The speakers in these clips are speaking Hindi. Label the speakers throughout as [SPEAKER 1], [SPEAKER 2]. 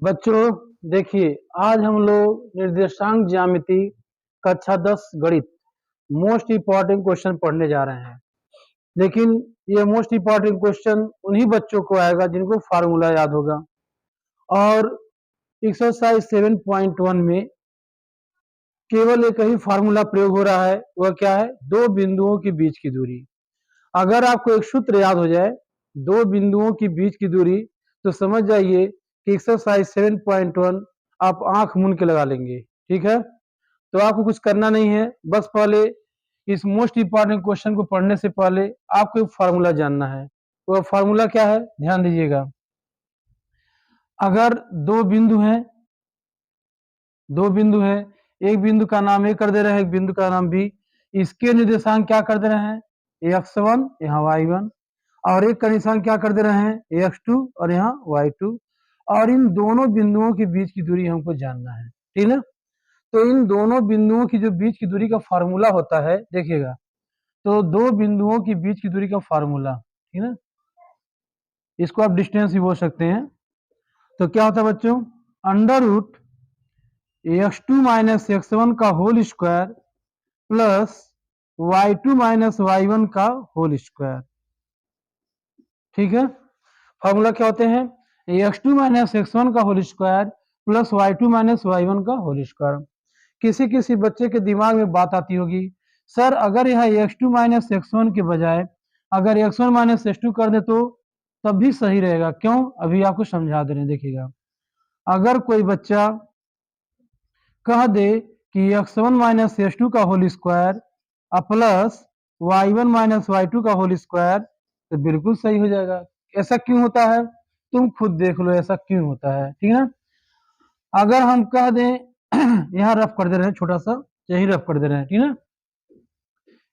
[SPEAKER 1] बच्चों देखिए, आज हम लोग निर्देशांक ज्यामिति कक्षा 10 गणित मोस्ट इम्पॉर्टेंट क्वेश्चन पढ़ने जा रहे हैं। लेकिन ये मोस्ट इम्पॉर्टेंट क्वेश्चन उन्हीं बच्चों को आएगा जिनको फार्मूला याद होगा। और एक्सरसाइज 7.1 में केवल एक ही फार्मूला प्रयोग हो रहा है। वह क्या है? दो बिंदुओं के बीच की दूरी। अगर आपको एक सूत्र याद हो जाए, दो बिंदुओं के बीच की दूरी, तो समझ जाइए कि एक्सरसाइज 7.1 आप आंख मूंद के लगा लेंगे। ठीक है, तो आपको कुछ करना नहीं है, बस पहले इस मोस्ट इंपॉर्टेंट क्वेश्चन को पढ़ने से पहले आपको एक फार्मूला जानना है। तो फार्मूला क्या है, ध्यान दीजिएगा। अगर दो बिंदु हैं, एक बिंदु का नाम ए कर दे रहे हैं, एक बिंदु का नाम बी। इसके निर्देशांक क्या कर दे रहे हैं? x1 यहाँ y1, और एक का निशान क्या कर दे रहे हैं? x2 और यहाँ y2। और इन दोनों बिंदुओं के बीच की दूरी हमको जानना है, ठीक है। तो इन दोनों बिंदुओं की जो बीच की दूरी का फार्मूला होता है, देखिएगा, तो दो बिंदुओं की बीच की दूरी का फार्मूला, ठीक है, इसको आप डिस्टेंस भी बोल सकते हैं। तो क्या होता है बच्चों? Under root x2 minus x1 का whole square plus y2 minus y1 का होल स्क्वायर। ठीक है, फॉर्मूला क्या होते हैं? x2 माइनस x1 का whole square plus y2 minus y1 का होल स्क्वायर। किसी किसी बच्चे के दिमाग में बात आती होगी, सर अगर यहाँ x2 माइनस x1 के बजाय अगर x1 माइनस x2 कर दे तो तब भी सही रहेगा। क्यों? अभी आपको समझा दे रहे हैं, देखिएगा। अगर कोई बच्चा कह दे कि x1 माइनस x2 का whole square plus y1 minus y2 का होल स्क्वायर, तो बिल्कुल सही हो जाएगा। ऐसा क्यों होता है? तुम खुद देख लो ऐसा क्यों होता है, ठीक है। अगर हम कह दें यहाँ रफ कर दे रहे हैं, छोटा सा यही रफ कर दे रहे हैं, ठीक है,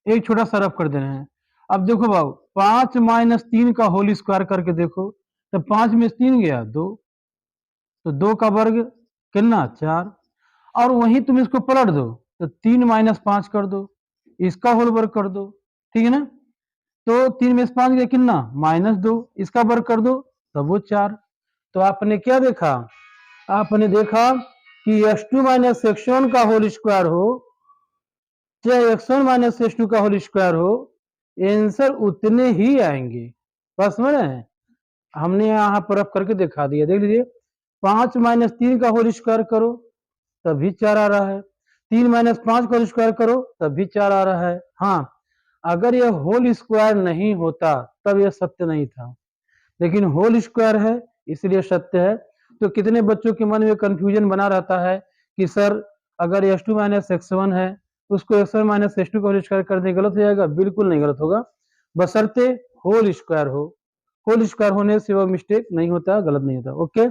[SPEAKER 1] एक छोटा सा रफ कर दे रहे हैं। अब देखो बाबू, 5 माइनस 3 का होल स्क्वायर करके देखो, तो 5 में 3 गया 2, तो 2 का वर्ग कितना? 4। और वहीं तुम इसको पलट दो, तो 3 माइनस 5 कर दो, इसका होल वर्ग कर दो, ठीक है ना। तो 3 में से 5 गया कितना? -2, इसका वर्ग कर दो तब वो 4। तो आपने क्या देखा? आपने देखा कि x2 माइनस x1 का होल स्क्वायर हो चाहे x1 माइनस x2 का होल स्क्वायर हो, आंसर उतने ही आएंगे। बस समझ रहे हैं? हमने यहाँ पर रफ करके दिखा दिया, देख लीजिए। 5 माइनस 3 का होल स्क्वायर करो तब भी 4 आ रहा है, 3 माइनस 5 का होल स्क्वायर करो तब भी 4 आ रहा है। हाँ, अगर यह होल स्क्वायर नहीं होता तब यह सत्य नहीं था, लेकिन होल स्क्वायर है इसलिए सत्य है। तो कितने बच्चों के मन में कंफ्यूजन बना रहता है कि सर अगर x2 माइनस x1 है, उसको x1 माइनस x2 का होल स्क्वायर कर दे, गलत हो जाएगा? बिल्कुल नहीं गलत होगा, बशर्ते होल स्क्वायर हो। होल स्क्वायर होने से वह मिस्टेक नहीं होता, गलत नहीं होता। ओके,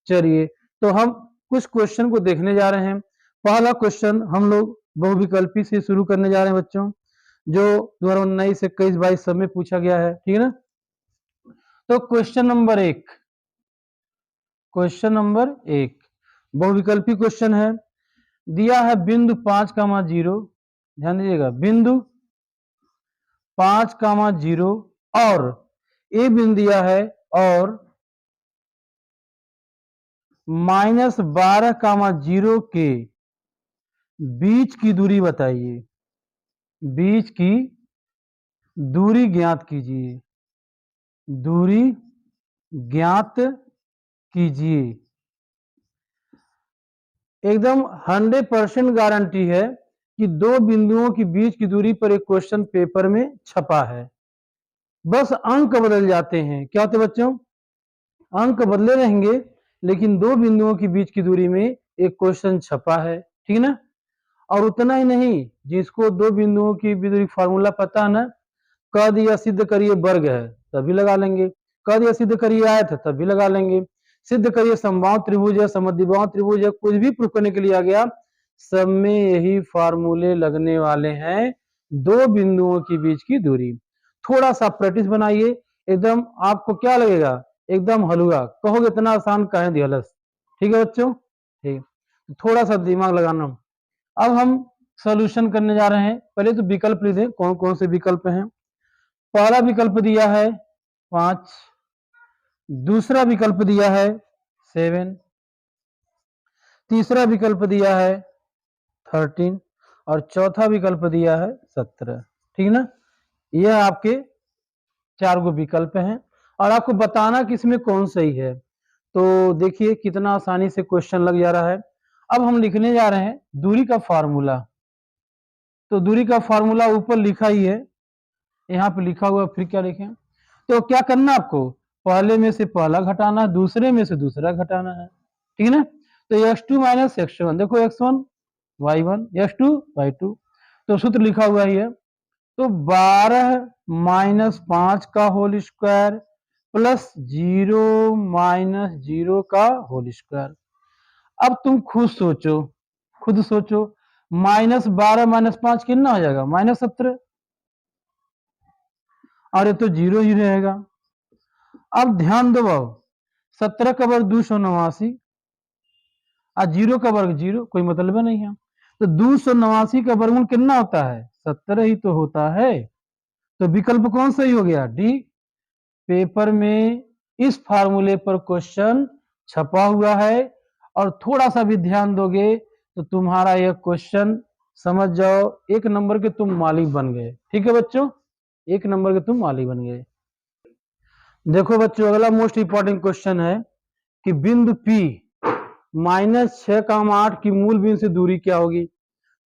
[SPEAKER 1] चलिए, तो हम कुछ क्वेश्चन को देखने जा रहे हैं। पहला क्वेश्चन हम लोग बहुविकल्पी से शुरू करने जा रहे हैं बच्चों, जो 2019, 21, 22 सब में पूछा गया है, ठीक है ना। तो क्वेश्चन नंबर एक बहुविकल्पी क्वेश्चन है। दिया है बिंदु 5,0, ध्यान दीजिएगा, बिंदु 5,0 और ए बिंदु दिया है, और -12,0 के बीच की दूरी बताइए। बीच की दूरी ज्ञात कीजिए, दूरी ज्ञात कीजिए। एकदम 100% गारंटी है कि दो बिंदुओं के बीच की दूरी पर एक क्वेश्चन पेपर में छपा है, बस अंक बदल जाते हैं। क्या होते बच्चों? अंक बदले रहेंगे, लेकिन दो बिंदुओं के बीच की दूरी में एक क्वेश्चन छपा है, ठीक है ना। और उतना ही नहीं, जिसको दो बिंदुओं की दूरी फार्मूला पता है ना, कह दिया सिद्ध करिए वर्ग है तभी लगा लेंगे, कह दिया सिद्ध करिए आयत है तभी लगा लेंगे, सिद्ध करिए समबाहु त्रिभुज है, समद्विबाहु त्रिभुज है, कुछ भी प्रूफ करने के लिए आ गया, सब में यही फार्मूले लगने वाले हैं। दो बिंदुओं के बीच की दूरी, थोड़ा सा प्रैक्टिस बनाइए, एकदम आपको क्या लगेगा? एकदम हलवा, कहोगे इतना आसान कहे दिहलस। ठीक है बच्चों, ठीक, थोड़ा सा दिमाग लगाना। अब हम सॉल्यूशन करने जा रहे हैं। पहले तो विकल्प लिख दें, कौन कौन से विकल्प हैं। पहला विकल्प दिया है 5, दूसरा विकल्प दिया है 7, तीसरा विकल्प दिया है 13 और चौथा विकल्प दिया है 17। ठीक ना, यह आपके 4 गो विकल्प हैं और आपको बताना कि इसमें कौन सही है। तो देखिए कितना आसानी से क्वेश्चन लग जा रहा है। अब हम लिखने जा रहे हैं दूरी का फार्मूला। तो दूरी का फार्मूला ऊपर लिखा ही है, यहाँ पे लिखा हुआ, फिर क्या लिखें। तो क्या करना आपको, पहले में से पहला घटाना, दूसरे में से दूसरा घटाना है। ठीक है ना, तो x2 माइनस x1, देखो x1 y1 x2 y2, तो सूत्र लिखा हुआ ही है। तो 12 माइनस 5 का होल स्क्वायर प्लस 0 माइनस 0 का होल स्क्वायर। अब तुम खुद सोचो, -12 माइनस 5 कितना हो जाएगा, -17, और ये तो 0 ही रहेगा। अब ध्यान दो बाबू, 17 का वर्ग 289 और 0 का वर्ग 0, कोई मतलब नहीं है। तो 289 का वर्गमूल कितना होता है, 17 ही तो होता है। तो विकल्प कौन सही हो गया, डी। पेपर में इस फार्मूले पर क्वेश्चन छपा हुआ है और थोड़ा सा भी ध्यान दोगे तो तुम्हारा यह क्वेश्चन समझ जाओ 1 नंबर के तुम मालिक बन गए। ठीक है बच्चों, 1 नंबर के तुम मालिक बन गए। देखो बच्चों, अगला मोस्ट इंपॉर्टेंट क्वेश्चन है कि बिंदु P -6, 8 की मूल बिंदु से दूरी क्या होगी।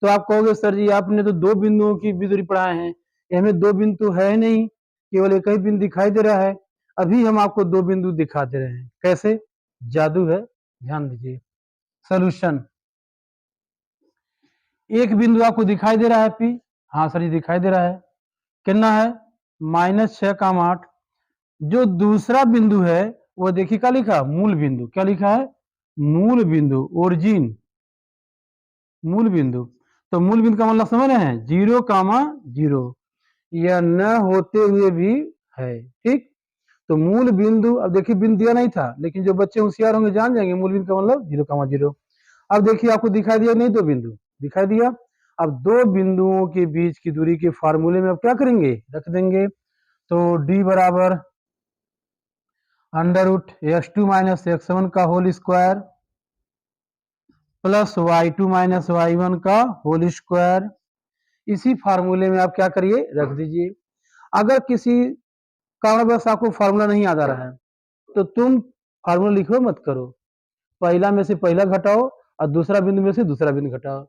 [SPEAKER 1] तो आप कहोगे सर जी आपने तो 2 बिंदुओं की भी दूरी पढ़ाए हैं, हमें 2 बिंदु है नहीं, केवल एक ही बिंदु दिखाई दे रहा है। अभी हम आपको 2 बिंदु दिखा दे रहे हैं, कैसे, जादू है, ध्यान दीजिए। सोल्यूशन, एक बिंदु आपको दिखाई दे रहा है P, हाँ सर जी दिखाई दे रहा है, कितना है, -6, 8। जो दूसरा बिंदु है वो देखिए क्या लिखा, मूल बिंदु, क्या लिखा है, मूल बिंदु, ओरिजिन, मूल बिंदु। तो मूल बिंदु का मतलब समझ रहे हैं, 0, 0, यह न होते हुए भी है। ठीक, तो मूल बिंदु, अब देखिए बिंदु दिया नहीं था, लेकिन जो बच्चे होशियार होंगे जान जाएंगे मूल बिंदु का मतलब 0, 0। अब देखिए आपको दिखाई दिया नहीं, 2 बिंदु दिखाई दिया। अब 2 बिंदुओं के बीच की दूरी के फार्मूले में अब क्या करेंगे, रख देंगे। तो d बराबर √x2 माइनस x1 का whole square plus y2 minus y1 का होल स्क्वायर। इसी फार्मूले में आप क्या करिए, रख दीजिए। अगर किसी कारणवश आपको फार्मूला नहीं याद आ रहा है तो तुम फार्मूला लिखो मत करो, पहला में से पहला घटाओ और दूसरा बिंदु में से दूसरा बिंदु घटाओ,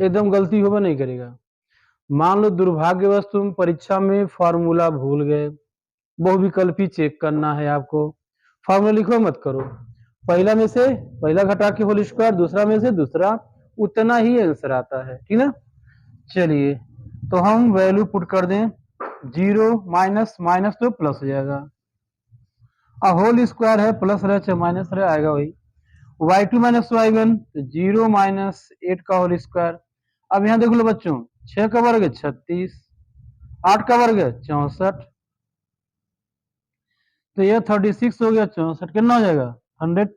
[SPEAKER 1] एकदम गलती होगा नहीं करेगा। मान लो दुर्भाग्यवश तुम परीक्षा में फार्मूला भूल गए, बहुविकल्पी चेक करना है आपको, फार्मूला लिखो मत करो, पहला में से पहला घटा के होल स्क्वायर, दूसरा में से दूसरा, उतना ही आंसर आता है। ठीक ना, चलिए तो हम वैल्यू पुट कर दें, 0 माइनस माइनस तो प्लस हो जाएगा, और होल स्क्वायर है प्लस रहे चाहे माइनस रहे आएगा वही। y2 माइनस y1 0 माइनस 8 का होल स्क्वायर। अब यहाँ देख लो बच्चों, 6 का वर्ग 36, 8 का वर्ग 64, तो यह 36 हो गया, 64 कितना हो जाएगा, 100।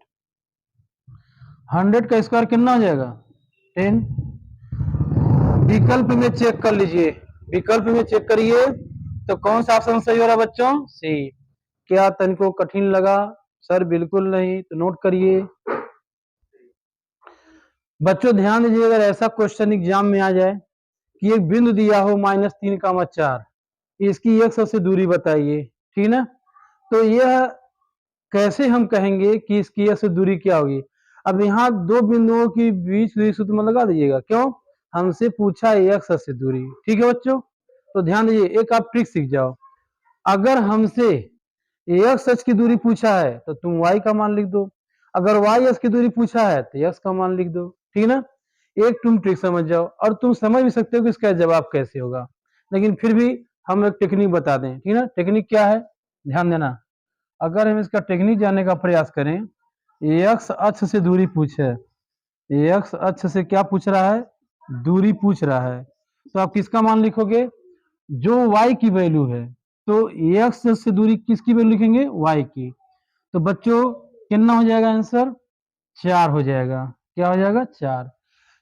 [SPEAKER 1] 100 का स्क्वायर कितना हो जाएगा, 10। विकल्प में चेक कर लीजिए, विकल्प में चेक करिए तो कौन सा ऑप्शन सही हो रहा है बच्चों, सी। क्या तनिको कठिन लगा, सर बिल्कुल नहीं, तो नोट करिए। बच्चों ध्यान दीजिए, अगर ऐसा क्वेश्चन एग्जाम में आ जाए कि एक बिंदु दिया हो -3, 4, इसकी एक से दूरी बताइए, ठीक ना, तो यह कैसे हम कहेंगे कि इसकी से दूरी क्या होगी। अब यहाँ 2 बिंदुओं की बीच दूरी सूत्र में लगा दीजिएगा, क्यों, हमसे पूछा x से दूरी। ठीक है बच्चों, तो ध्यान दीजिए, एक आप ट्रिक सीख जाओ, अगर हमसे x की दूरी पूछा है तो तुम y का मान लिख दो, अगर y की दूरी पूछा है तो x का मान लिख दो। ठीक ना, एक तुम ट्रिक समझ जाओ, और तुम समझ भी सकते हो कि इसका जवाब कैसे होगा, लेकिन फिर भी हम एक टेक्निक बता दें। ठीक ना, टेक्निक क्या है, ध्यान देना। अगर हम इसका टेक्निक जानने का प्रयास करें, x अक्ष से दूरी पूछे, x अक्ष से क्या पूछ रहा है, दूरी पूछ रहा है, तो आप किसका मान लिखोगे, जो y की वैल्यू है, तो x से दूरी किसकी वैल्यू लिखेंगे, y की। तो बच्चों कितना हो जाएगा आंसर, 4 हो जाएगा, क्या हो जाएगा, 4।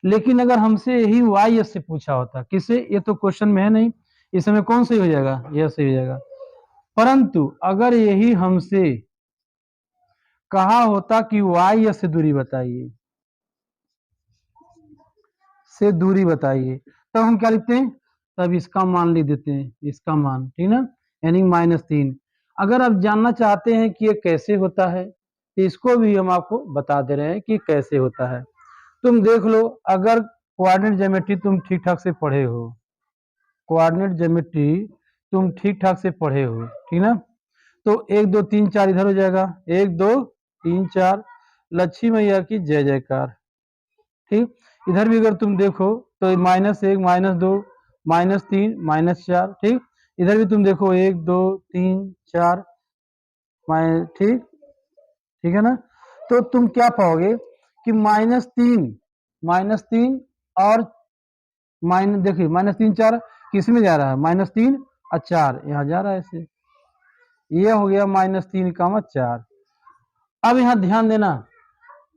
[SPEAKER 1] लेकिन अगर हमसे यही y से पूछा होता, किसे, ये तो क्वेश्चन में है नहीं, इस समय कौन सही हो जाएगा, यह सही हो जाएगा। परंतु अगर यही हमसे कहा होता कि y से दूरी बताइए, से दूरी बताइए, तब हम क्या लिखते हैं, तब इसका मान लिख देते हैं, इसका मान, ठीक ना, यानी -3। अगर आप जानना चाहते हैं कि ये कैसे होता है तो इसको भी हम आपको बता दे रहे हैं कि कैसे होता है। तुम देख लो, अगर कोऑर्डिनेट ज्योमेट्री तुम ठीक ठाक से पढ़े हो, कोऑर्डिनेट ज्योमेट्री तुम ठीक ठाक से पढ़े हो, ठीक ना, तो 1 2 3 4 इधर हो जाएगा, 1 2 3 4, लक्ष्मी मैया की जय जयकार। ठीक, इधर भी अगर तुम देखो तो -1 -2 -3 -4, ठीक, इधर भी तुम देखो 1 2 3 4, ठीक, ठीक है ना, तो तुम क्या पाओगे कि -3 और देखिए -3 4 किस में जा रहा है, -3 और 4 यहाँ जा रहा है ऐसे, ये हो गया -3, 4। अब यहाँ ध्यान देना,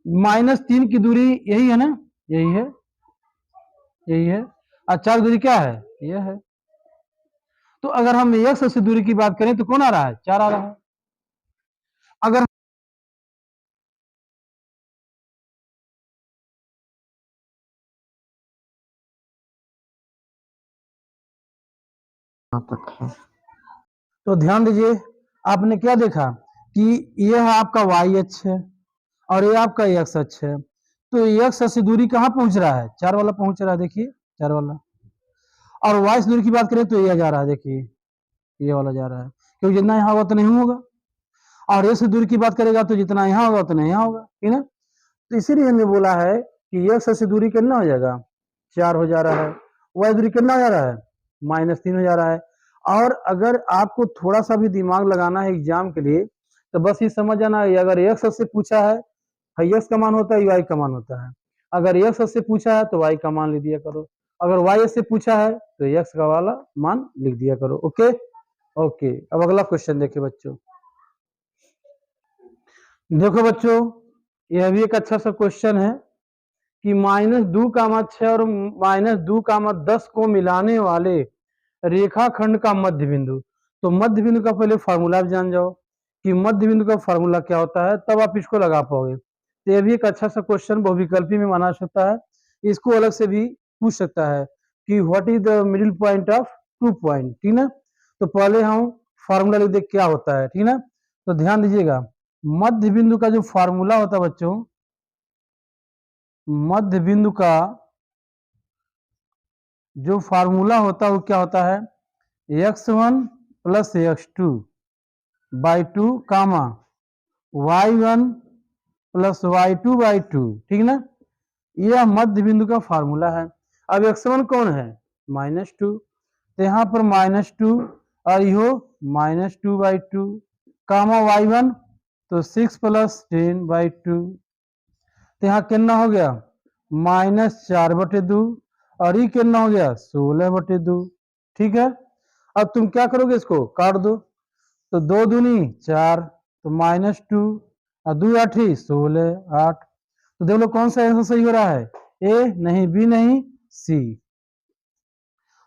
[SPEAKER 1] -3 की दूरी यही है ना, यही है, यही है, और 4 दूरी क्या है, यह है। तो अगर हम x से दूरी की बात करें तो कौन आ रहा है, 4 आ रहा है। अगर तो ध्यान दीजिए, आपने क्या देखा कि यह आपका y अक्ष है और ये आपका x अक्ष है, तो x से दूरी कहाँ पहुंच रहा है, 4 वाला पहुंच रहा है, देखिए 4 वाला। और y से दूरी की बात करें तो यह जा रहा है, देखिए ये वाला जा रहा है, क्योंकि जितना यहाँ होगा उतना नहीं होगा, और ये से दूरी की बात करेगा तो जितना यहाँ होगा उतना यहाँ होगा, ठीक ना। तो इसीलिए हमने बोला है कि x से दूरी कितना हो जाएगा, 4 हो जा रहा है, y दूरी कितना हो जा रहा है, -3 हो जा रहा है। और अगर आपको थोड़ा सा भी दिमाग लगाना है एग्जाम के लिए तो बस ये समझ जाना है, अगर x से पूछा है, x का मान होता है, y का मान होता है। अगर x से पूछा है तो y का मान लिख दिया करो, अगर y से पूछा है तो x का वाला मान लिख दिया करो। ओके ओके, अब अगला क्वेश्चन देखिए बच्चों। देखो बच्चों, यह भी एक अच्छा सा क्वेश्चन है कि -2, 6 और -2, 10 को मिलाने वाले रेखाखंड का मध्य बिंदु। तो मध्य बिंदु का पहले फार्मूला जान जाओ कि मध्य बिंदु का फार्मूला क्या होता है, तब आप इसको लगा पाओगे। तो यह भी एक अच्छा सा क्वेश्चन बहुविकल्पी में माना सकता है, इसको अलग से भी पूछ सकता है कि what is the middle point of 2 point, ठीक ना। तो पहले हम फार्मूला लिख दे क्या होता है, ठीक ना। तो ध्यान दीजिएगा, मध्य बिंदु का जो फार्मूला होता है बच्चों, मध्य बिंदु का जो फार्मूला होता है वो क्या होता है, x1 plus x2 by 2 comma y1 plus y2 by 2, ठीक ना। यह मध्य बिंदु का फार्मूला है। अब x1 कौन है, -2, तो यहाँ पर -2 और यो -2 बाई 2 कामा y1 तो 6 प्लस 10 बाई 2, तो यहाँ कितना हो गया, -4/2 और ये कितना हो गया, 16/2, ठीक है। अब तुम क्या करोगे, इसको काट दो, तो 2 दूनी 4, तो -2 और 2 8 16 8। तो देख लो कौन सा आंसर सही हो रहा है, ए नहीं, बी नहीं, सी।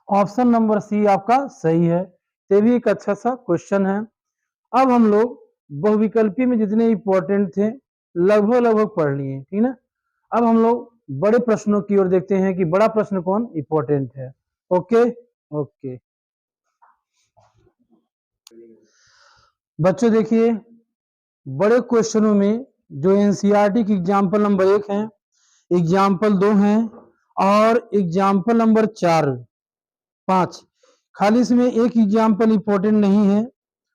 [SPEAKER 1] ऑप्शन नंबर सी आपका सही है। ये भी एक अच्छा सा क्वेश्चन है। अब हम लोग बहुविकल्पी में जितने इंपॉर्टेंट थे लगभग लगभग पढ़ लिए, ठीक ना। अब हम लोग बड़े प्रश्नों की ओर देखते हैं कि बड़ा प्रश्न कौन इंपॉर्टेंट है। ओके ओके बच्चों, देखिए बड़े क्वेश्चनों में जो एनसीईआरटी की एग्जाम्पल नंबर 1 है, एग्जाम्पल 2 है और एग्जाम्पल नंबर 4 5, खाली इसमें एक एग्जाम्पल इंपॉर्टेंट नहीं है,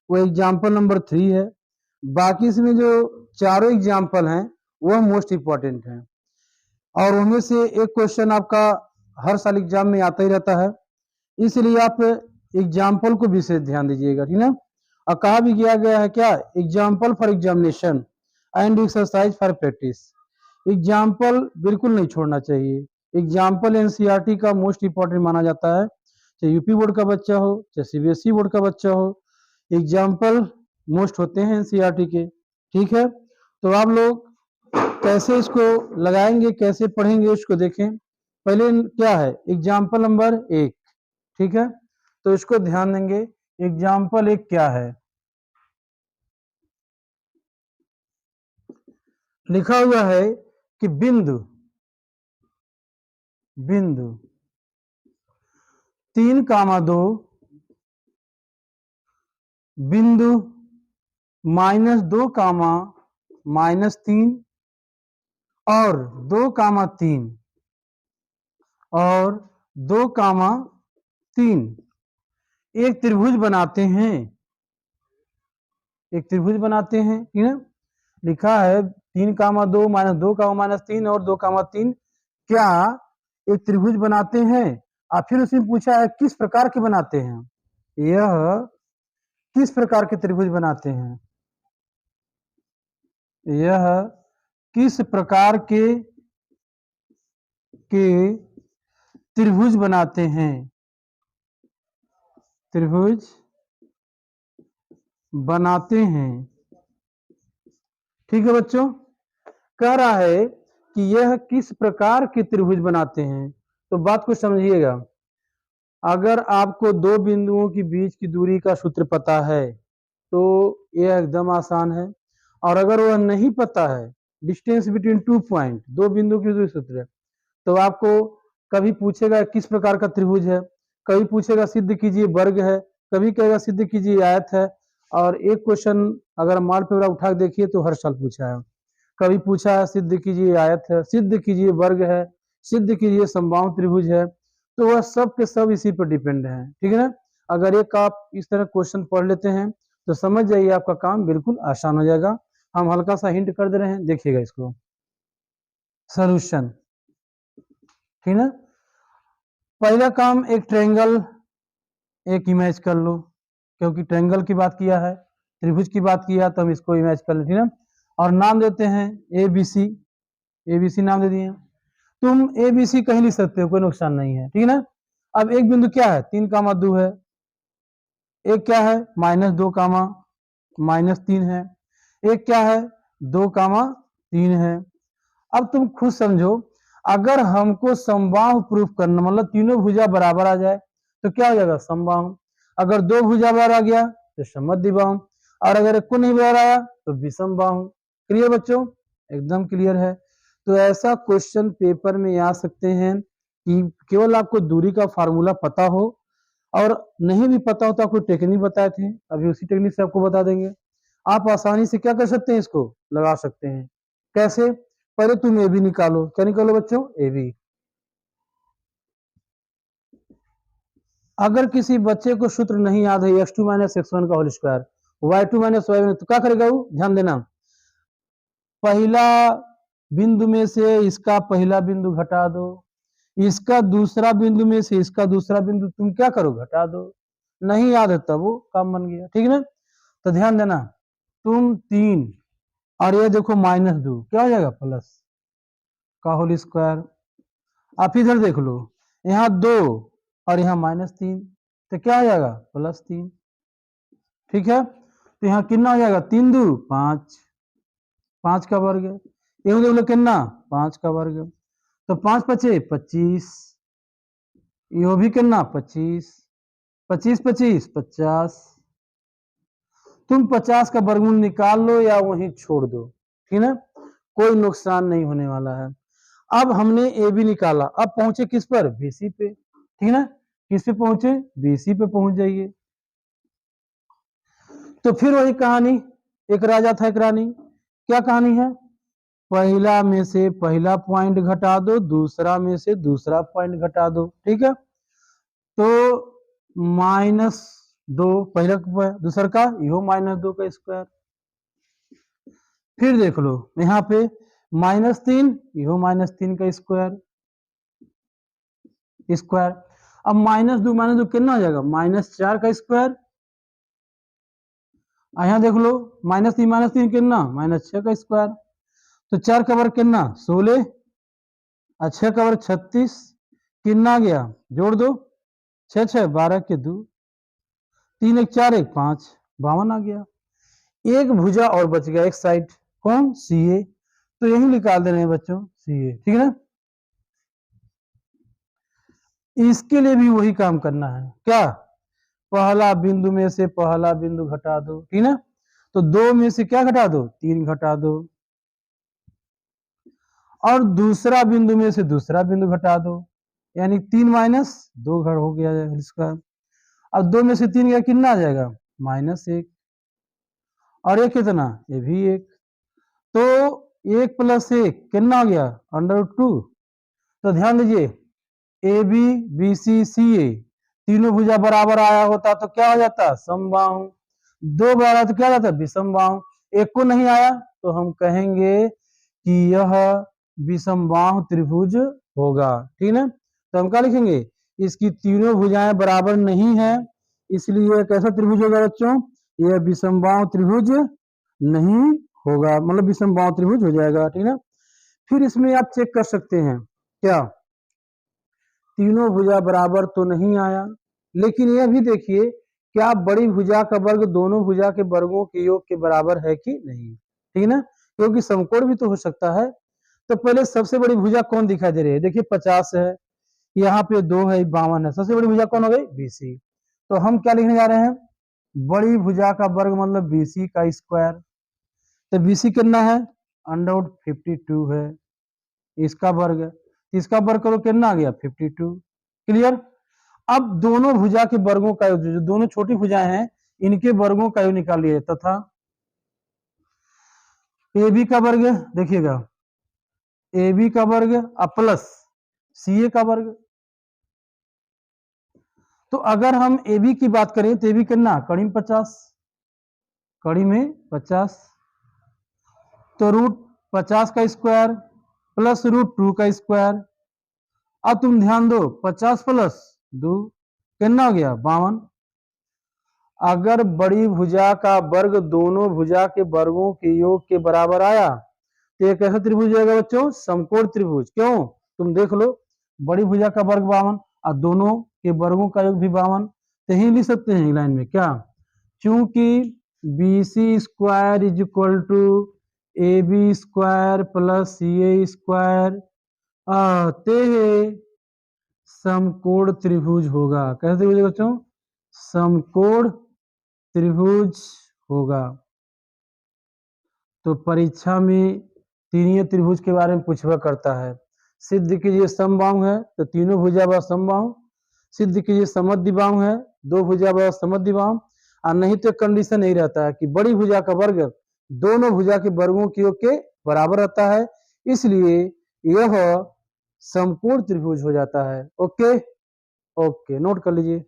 [SPEAKER 1] वो एग्जाम्पल नंबर 3 है। बाकी इसमें जो चारों एग्जाम्पल हैं वह मोस्ट इंपॉर्टेंट है, और उनमें से एक क्वेश्चन आपका हर साल एग्जाम में आता ही रहता है, इसलिए आप एग्जाम्पल को विशेष ध्यान दीजिएगा, ठीक ना। और कहा भी किया गया है क्या, example for examination and exercise for practice. Example बिल्कुल नहीं छोड़ना चाहिए, एग्जाम्पल एनसीईआरटी का मोस्ट इंपॉर्टेंट माना जाता है, चाहे यूपी बोर्ड का बच्चा हो चाहे सीबीएसई बोर्ड का बच्चा हो, एग्जाम्पल मोस्ट होते हैं एनसीईआरटी के, ठीक है। तो आप लोग कैसे इसको लगाएंगे, कैसे पढ़ेंगे, इसको देखें। पहले क्या है, एग्जाम्पल नंबर 1, ठीक है, तो इसको ध्यान देंगे। एग्जाम्पल 1 क्या है, लिखा हुआ है कि बिंदु बिंदु 3,2 बिंदु -2, -3 और 2,3 और 2,3 एक त्रिभुज बनाते हैं, एक त्रिभुज बनाते हैं, ठीक है। लिखा है 3,2 -2, -3 और 2,3 क्या एक त्रिभुज बनाते हैं। और फिर उसमें पूछा है किस प्रकार के बनाते हैं, यह किस प्रकार के त्रिभुज बनाते हैं, यह किस प्रकार के त्रिभुज बनाते हैं, त्रिभुज बनाते हैं। ठीक है बच्चों, कह रहा है कि यह किस प्रकार के त्रिभुज बनाते हैं। तो बात को समझिएगा, अगर आपको दो बिंदुओं के बीच की दूरी का सूत्र पता है तो यह एकदम आसान है, और अगर वह नहीं पता है, डिस्टेंस बिटवीन 2 पॉइंट, दो बिंदु की दूरी सूत्र है, तो आपको कभी पूछेगा किस प्रकार का त्रिभुज है, कभी पूछेगा सिद्ध कीजिए वर्ग है, कभी कहेगा सिद्ध कीजिए आयत है। और एक क्वेश्चन अगर माल पेपर उठा के देखिए तो हर साल पूछा है, कभी पूछा है सिद्ध कीजिए आयत है, सिद्ध कीजिए वर्ग है, सिद्ध कीजिए समबाहु त्रिभुज है। तो वह सब के सब इसी पर डिपेंड है, ठीक है ना। अगर एक आप इस तरह क्वेश्चन पढ़ लेते हैं तो समझ जाइए आपका काम बिल्कुल आसान हो जाएगा। हम हल्का सा हिंट कर दे रहे हैं, देखिएगा इसको। सॉल्यूशन, ठीक है। पहला काम एक ट्रायंगल एक इमेज कर लो, क्योंकि ट्रायंगल की बात किया है, त्रिभुज की बात किया, तो हम इसको इमेज कर लेते हैं। और नाम देते हैं ABC, ABC नाम दे दिए। तुम ABC कहीं लिख सकते हो, कोई नुकसान नहीं है, ठीक है ना। अब एक बिंदु क्या है, 3,2 है, एक क्या है -2, -3 है, एक क्या है 2,3 है। अब तुम खुद समझो, अगर हमको समबाहु प्रूफ करना, मतलब तीनों भुजा बराबर आ जाए तो क्या हो जाएगा समबाहु, अगर दो भुजा बराबर आ गया तो समद्विबाहु, और अगर एक को नहीं बराबर आया तो विषमबाहु। क्लियर बच्चों, एकदम क्लियर है। तो ऐसा क्वेश्चन पेपर में आ सकते हैं कि केवल आपको दूरी का फार्मूला पता हो, और नहीं भी पता होता कोई टेक्निक बताए थे, अभी उसी टेक्निक से आपको बता देंगे। आप आसानी से क्या कर सकते हैं, इसको लगा सकते हैं। कैसे, पहले तुम ए बी निकालो, क्या निकालो बच्चों, ए बी। अगर किसी बच्चे को सूत्र नहीं याद है x2 - x1 का होल स्क्वायर, y2 - y1, तो क्या करेगा वो, ध्यान देना, पहला बिंदु में से इसका पहला बिंदु घटा दो, इसका दूसरा बिंदु में से इसका दूसरा बिंदु तुम क्या करो, घटा दो। नहीं याद है तब वो काम बन गया, ठीक है ना। तो ध्यान देना, तुम 3 और ये देखो -2, क्या हो जाएगा, प्लस का होल स्क्वायर। आप इधर देख लो, यहाँ 2 और यहाँ -3, तो क्या हो जाएगा, +3, ठीक है। तो यहाँ कितना हो जाएगा, 3 2 5, 5 का वर्ग, ये देख लो कितना, 5 का वर्ग, तो 5 5 25, यो भी कितना 25, 25 25 50। तुम 50 का वर्गमूल निकाल लो या वहीं छोड़ दो, ठीक है, कोई नुकसान नहीं होने वाला है। अब हमने ए बी निकाला, अब पहुंचे किस पर, बीसी पे, ठीक है ना। किस पे पहुंचे, बीसी पे पहुंच जाइए। तो फिर वही कहानी, एक राजा था एक रानी, क्या कहानी है, पहला में से पहला पॉइंट घटा दो, दूसरा में से दूसरा पॉइंट घटा दो, ठीक है। तो -2 पहला दूसरा का, यो -2 का स्क्वायर। फिर देख लो यहाँ पे -3, यो -3 का स्क्वायर, स्क्वायर। अब -2 कितना हो जाएगा, -4 का स्क्वायर। यहाँ देख लो -3 कितना, -6 का स्क्वायर। तो 4 का वर्ग कितना, 16, और 6 का वर्ग 36, कितना आ गया, जोड़ दो, 6 6 12 के 2, 3 1 4 1 5, 52 आ गया। एक भुजा और बच गया, एक साइड, कौन, सी ए। तो यही निकाल दे रहे हैं बच्चों, सी ए, ठीक है ना। इसके लिए भी वही काम करना है, क्या, पहला बिंदु में से पहला बिंदु घटा दो, ठीक है ना। तो 2 में से क्या घटा दो, 3 घटा दो, और दूसरा बिंदु में से दूसरा बिंदु घटा दो, यानी 3 माइनस 2 घर हो गया इसका। अब 2 में से 3 गया कितना आ जाएगा -1, और ये कितना ये भी 1, तो 1 + 1 कितना हो गया √2। तो ध्यान दीजिए ए बी बी सी सी ए तीनों भुजा बराबर आया होता तो क्या हो जाता समबाहु, 2 बराबर तो क्या जाता विषमबाहु, एक को नहीं आया तो हम कहेंगे कि यह विषमबाहु त्रिभुज होगा। ठीक है, तो हम क्या लिखेंगे इसकी तीनों भुजाएं बराबर नहीं है, इसलिए कैसा त्रिभुज होगा बच्चों, यह विषमबाहु त्रिभुज नहीं होगा, मतलब विषमबाहु त्रिभुज हो जाएगा। ठीक है, फिर इसमें आप चेक कर सकते हैं क्या तीनों भुजा बराबर तो नहीं आया, लेकिन यह भी देखिए क्या बड़ी भुजा का वर्ग दोनों भुजा के वर्गों के योग के बराबर है कि नहीं। ठीक है ना, क्योंकि समकोण भी तो हो सकता है। तो पहले सबसे बड़ी भुजा कौन दिखाई दे रही है, देखिए 50 है, यहाँ पे 2 है 52 है, सबसे बड़ी भुजा कौन हो गई बीसी। तो हम क्या लिखने जा रहे हैं बड़ी भुजा का वर्ग मतलब बीसी का स्क्वायर। तो बीसी कितना है √52 है, इसका वर्ग, इसका वर्ग करो कितना आ गया 52। क्लियर। अब दोनों भुजा के वर्गों का योग, जो दोनों छोटी भुजाएं हैं इनके वर्गों का योग निकालिए तथा ए बी का वर्ग देखिएगा ए बी का वर्ग प्लस सी ए का वर्ग। तो अगर हम ए बी की बात करें तो ए बी कितना कड़ी में 50, कड़ी में 50, तो √50 का स्क्वायर प्लस √2 का स्क्वायर। अब तुम ध्यान दो 50 + 2 कितना हो गया 52। अगर बड़ी भुजा का वर्ग दोनों भुजा के वर्गों के योग के बराबर आया तो ये कैसा त्रिभुज होगा बच्चों समकोण त्रिभुज। क्यों तुम देख लो बड़ी भुजा का वर्ग 52 और दोनों के वर्गों का योग भी 52, तो यही लिख सकते हैं लाइन में क्या, चूंकि BC square is equal to AB square plus CA square ते समकोण त्रिभुज होगा। कैसे त्रिभुज बच्चों समकोण त्रिभुज होगा। तो परीक्षा में तीनीय त्रिभुज के बारे में पूछवा करता है, सिद्ध कीजिए समबाहु है तो तीनों भुजा व समबाहु, सिद्ध कीजिए समद्विबाहु है दो भुजा व समद्विबाहु, और नहीं तो कंडीशन यही रहता है कि बड़ी भुजा का वर्ग दोनों भुजा के वर्गों के योग के बराबर रहता है, इसलिए यह समकोण त्रिभुज हो जाता है। ओके ओके नोट कर लीजिए।